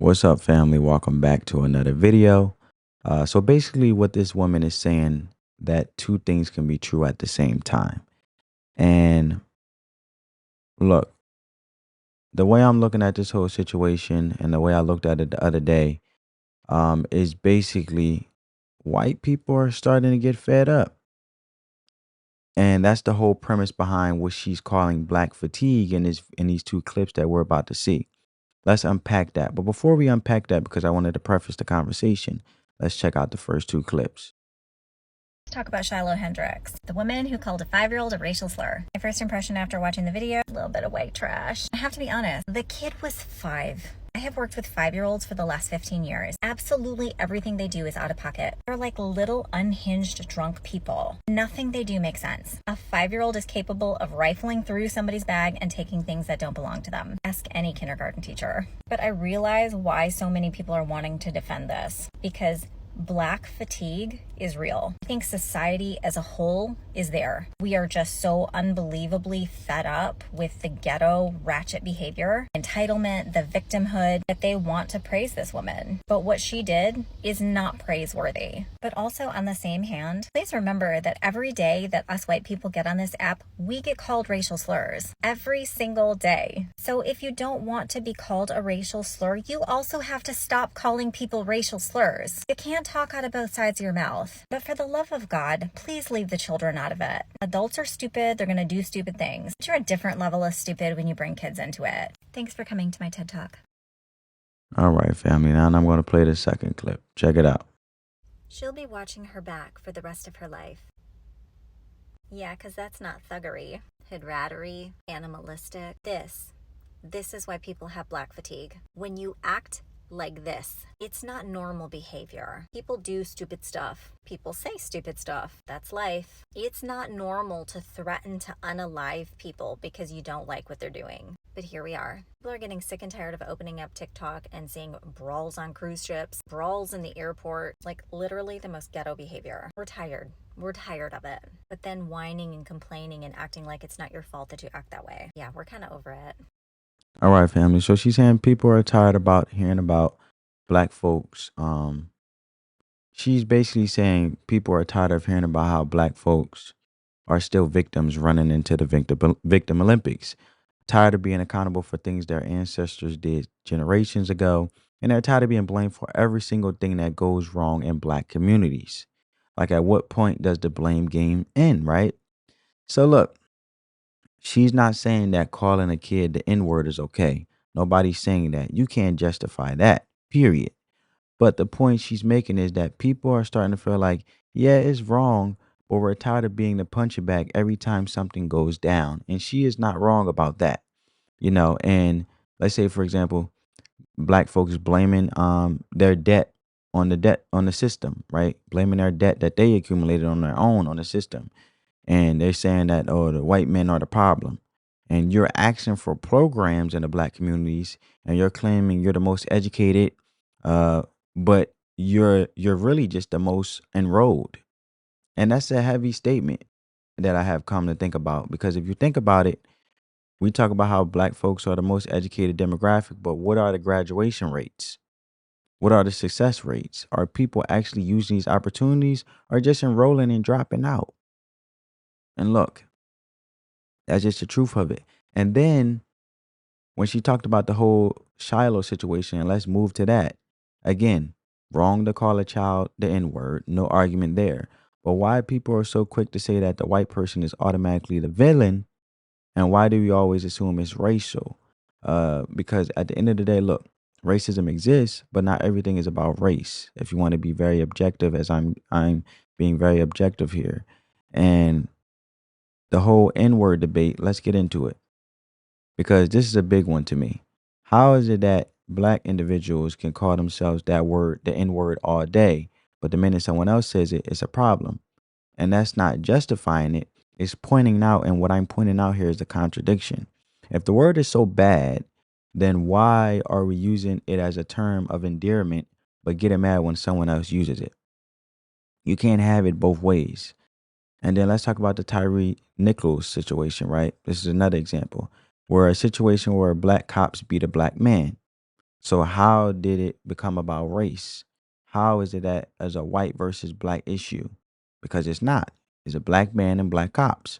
What's up, family? Welcome back to another video. So basically, what this woman is saying that two things can be true at the same time. And look, the way I'm looking at this whole situation and the way I looked at it the other day, is basically white people are starting to get fed up, and that's the whole premise behind what she's calling black fatigue in these two clips that we're about to see. Let's unpack that. But before we unpack that, because I wanted to preface the conversation, let's check out the first two clips. Let's talk about Shiloh Hendricks, the woman who called a 5-year-old a racial slur. My first impression after watching the video, a little bit of white trash. I have to be honest, the kid was 5. I have worked with 5-year-olds for the last 15 years. Absolutely everything they do is out of pocket. They're like little unhinged drunk people. Nothing they do makes sense. A 5-year-old is capable of rifling through somebody's bag and taking things that don't belong to them. Ask any kindergarten teacher. But I realize why so many people are wanting to defend this, because black fatigue is real. I think society as a whole is there. We are just so unbelievably fed up with the ghetto ratchet behavior, entitlement, the victimhood, that they want to praise this woman. But what she did is not praiseworthy. But also, on the same hand, please remember that every day that us white people get on this app, we get called racial slurs every single day. So if you don't want to be called a racial slur, you also have to stop calling people racial slurs. You can't talk out of both sides of your mouth. But for the love of God, please leave the children out of it. Adults are stupid. They're going to do stupid things. But you're a different level of stupid when you bring kids into it. Thanks for coming to my TED Talk. All right, family. Now I'm going to play the second clip. Check it out. She'll be watching her back for the rest of her life. Yeah, because that's not thuggery, hoodrattery, animalistic. This is why people have black fatigue. When you act like this, it's not normal behavior. People do stupid stuff. People say stupid stuff. That's life. It's not normal to threaten to unalive people because you don't like what they're doing. But here we are. People are getting sick and tired of opening up TikTok and seeing brawls on cruise ships, brawls in the airport, like literally the most ghetto behavior. We're tired. We're tired of it. But then whining and complaining and acting like it's not your fault that you act that way. Yeah, we're kind of over it. All right, family. So she's saying people are tired about hearing about black folks. She's basically saying people are tired of hearing about how black folks are still victims running into the victim Olympics. Tired of being accountable for things their ancestors did generations ago. And they're tired of being blamed for every single thing that goes wrong in black communities. Like, at what point does the blame game end, right? So look, she's not saying that calling a kid the N word is okay. Nobody's saying that. You can't justify that, period. But the point she's making is that people are starting to feel like, yeah, it's wrong, but we're tired of being the punching bag every time something goes down. And she is not wrong about that, And let's say, for example, black folks blaming their debt on the system, right? Blaming their debt that they accumulated on their own on the system. And they're saying that, oh, the white men are the problem. And you're asking for programs in the black communities, and you're claiming you're the most educated, uh, but you're really just the most enrolled. And that's a heavy statement that I have come to think about, because if you think about it, we talk about how black folks are the most educated demographic, but what are the graduation rates? What are the success rates? Are people actually using these opportunities, or just enrolling and dropping out? And look, that's just the truth of it. And then when she talked about the whole Shiloh situation, and let's move to that. Again, wrong to call a child the N word, no argument there. But why people are so quick to say that the white person is automatically the villain, and why do we always assume it's racial? Because at the end of the day, look, racism exists, but not everything is about race. If you want to be very objective, as I'm being very objective here. And the whole N-word debate, let's get into it, because this is a big one to me. How is it that black individuals can call themselves that word, the N-word, all day, but the minute someone else says it, it's a problem? And that's not justifying it. It's pointing out, and what I'm pointing out here is the contradiction. If the word is so bad, then why are we using it as a term of endearment, but getting mad when someone else uses it? You can't have it both ways. And then let's talk about the Tyre Nichols situation, right? This is another example where a situation where black cops beat a black man. So how did it become about race? How is it that as a white versus black issue? Because it's not. It's a black man and black cops.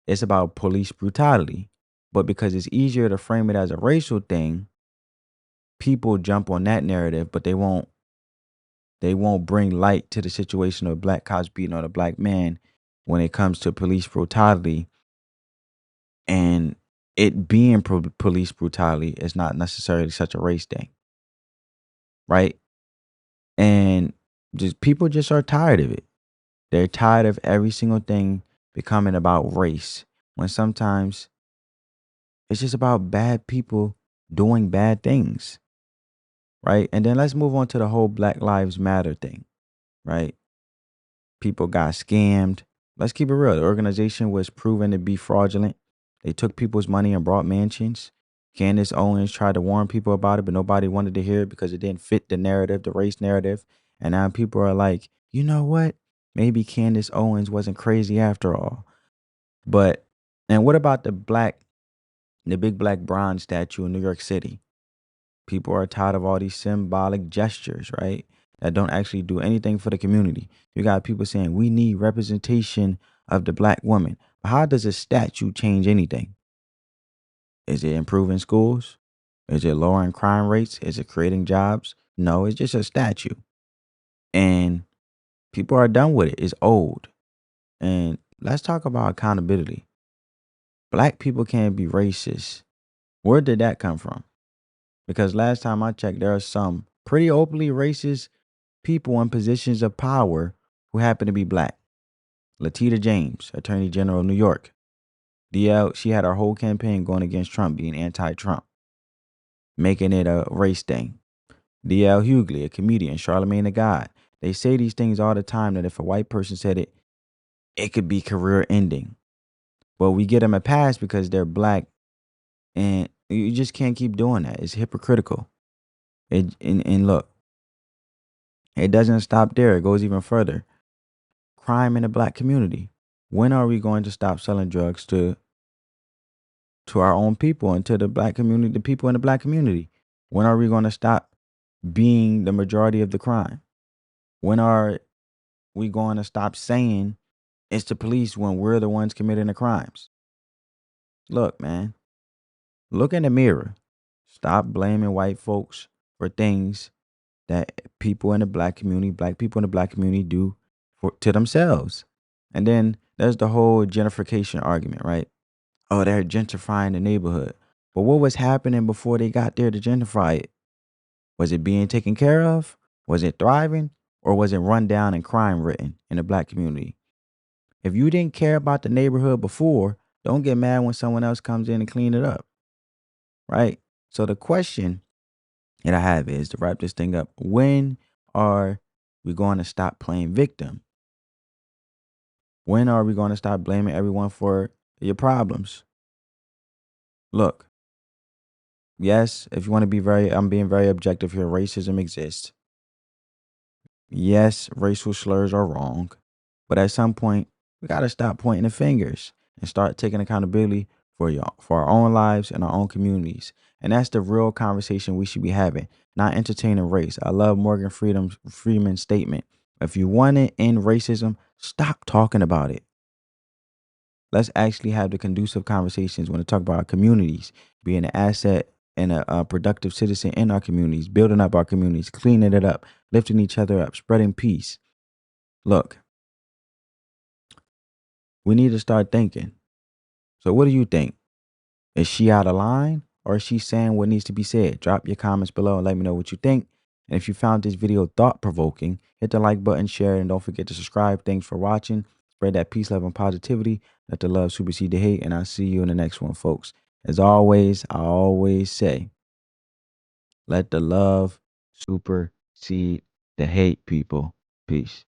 It's about police brutality. But because it's easier to frame it as a racial thing, people jump on that narrative, but they won't bring light to the situation of black cops beating on a black man when it comes to police brutality. And it being police brutality is not necessarily such a race thing, right? And just people just are tired of it. They're tired of every single thing becoming about race when sometimes it's just about bad people doing bad things, right? And then let's move on to the whole Black Lives Matter thing, right? People got scammed. Let's keep it real. The organization was proven to be fraudulent. They took people's money and brought mansions. Candace Owens tried to warn people about it, but nobody wanted to hear it because it didn't fit the narrative, the race narrative. And now people are like, you know what? Maybe Candace Owens wasn't crazy after all. But, and what about the big black bronze statue in New York City? People are tired of all these symbolic gestures, right? That don't actually do anything for the community. You got people saying we need representation of the black woman. But how does a statue change anything? Is it improving schools? Is it lowering crime rates? Is it creating jobs? No, it's just a statue. And people are done with it. It's old. And let's talk about accountability. Black people can't be racist. Where did that come from? Because last time I checked, there are some pretty openly racist people in positions of power who happen to be black. Latita James, Attorney General of New York. DL, she had her whole campaign going against Trump, being anti-Trump, making it a race thing. DL Hughley, a comedian, Charlemagne the God. They say these things all the time that if a white person said it, it could be career ending. But we get them a pass because they're black, and you just can't keep doing that. It's hypocritical. And look, it doesn't stop there. It goes even further. Crime in the black community. When are we going to stop selling drugs to our own people and to the black community, the people in the black community? When are we going to stop being the majority of the crime? When are we going to stop saying it's the police when we're the ones committing the crimes? Look, man, look in the mirror. Stop blaming white folks for things that people in the black community, black people in the black community do to themselves. And then there's the whole gentrification argument, right? Oh, they're gentrifying the neighborhood. But what was happening before they got there to gentrify it? Was it being taken care of? Was it thriving? Or was it run down and crime ridden in the black community? If you didn't care about the neighborhood before, don't get mad when someone else comes in and clean it up, right? So the question that I have is, to wrap this thing up, when are we going to stop playing victim? When are we going to stop blaming everyone for your problems? Look, yes, if you want to be I'm being very objective here, racism exists. Yes, racial slurs are wrong. But at some point, we got to stop pointing the fingers and start taking accountability for our own lives and our own communities. And that's the real conversation we should be having, not entertaining race. I love Morgan Freeman's statement. If you want to end racism, stop talking about it. Let's actually have the conducive conversations when we talk about our communities, being an asset and a productive citizen in our communities, building up our communities, cleaning it up, lifting each other up, spreading peace. Look, we need to start thinking. So what do you think? Is she out of line, or is she saying what needs to be said? Drop your comments below and let me know what you think. And if you found this video thought-provoking, hit the like button, share it, and don't forget to subscribe. Thanks for watching. Spread that peace, love, and positivity. Let the love supersede the hate, and I'll see you in the next one, folks. As always, I always say, let the love supersede the hate, people. Peace.